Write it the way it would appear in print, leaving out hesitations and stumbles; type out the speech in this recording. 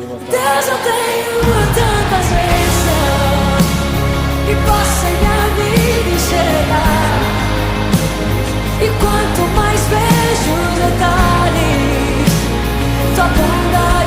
Deus, eu tenho tanta bênção e posso em minha vida enxergar. E quanto mais vejo os detalhes, tua bondade